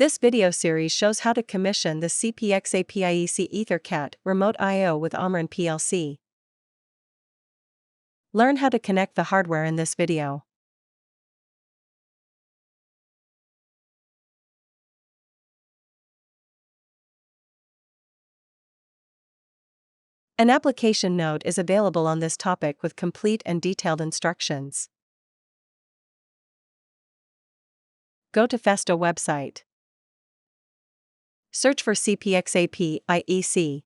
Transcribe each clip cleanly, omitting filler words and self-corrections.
This video series shows how to commission the CPX-AP-I-EC EtherCAT Remote I/O with Omron PLC. Learn how to connect the hardware in this video. An application note is available on this topic with complete and detailed instructions. Go to Festo website. Search for CPX-AP-I-EC.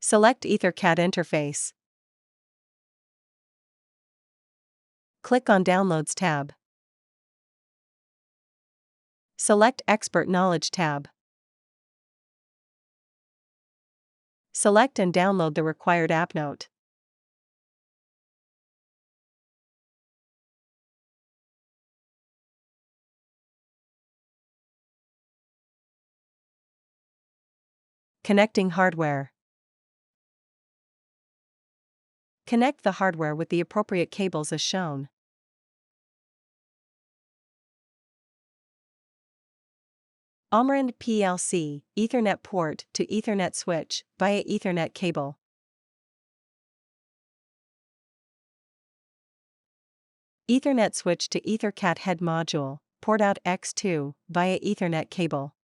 Select EtherCAT interface. Click on Downloads tab. Select Expert Knowledge tab. Select and download the required app note. Connecting hardware. Connect the hardware with the appropriate cables as shown. Omron PLC, Ethernet port to Ethernet switch, via Ethernet cable. Ethernet switch to EtherCAT head module, port out X2, via Ethernet cable.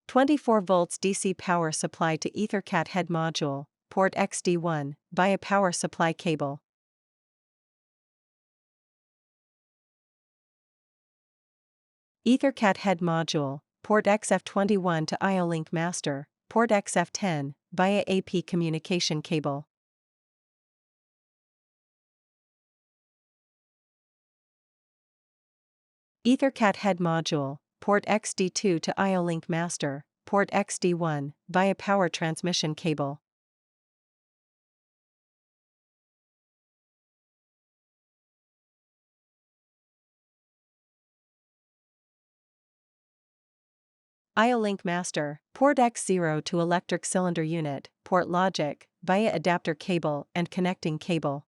"24 volts DC power supply to EtherCAT head module, port XD1, via power supply cable. EtherCAT head module, port XF21 to I/O link master, port XF10, via AP communication cable. EtherCAT head module, port XD2 to I/O link master, port XD1, via power transmission cable. I/O link master, port X0 to electric cylinder unit, port logic, via adapter cable and connecting cable.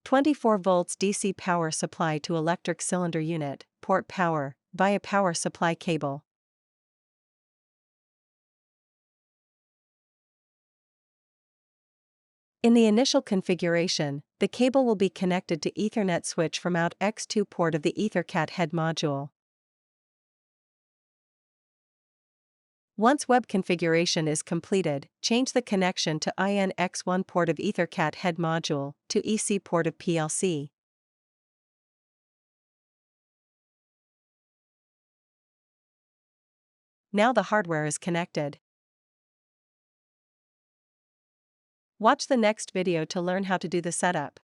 "24 volts DC power supply to electric cylinder unit, port power, via power supply cable. In the initial configuration, the cable will be connected to Ethernet switch from out X2 port of the EtherCAT head module. Once web configuration is completed, change the connection to IN X1 port of EtherCAT head module to EC port of PLC. Now the hardware is connected. Watch the next video to learn how to do the setup.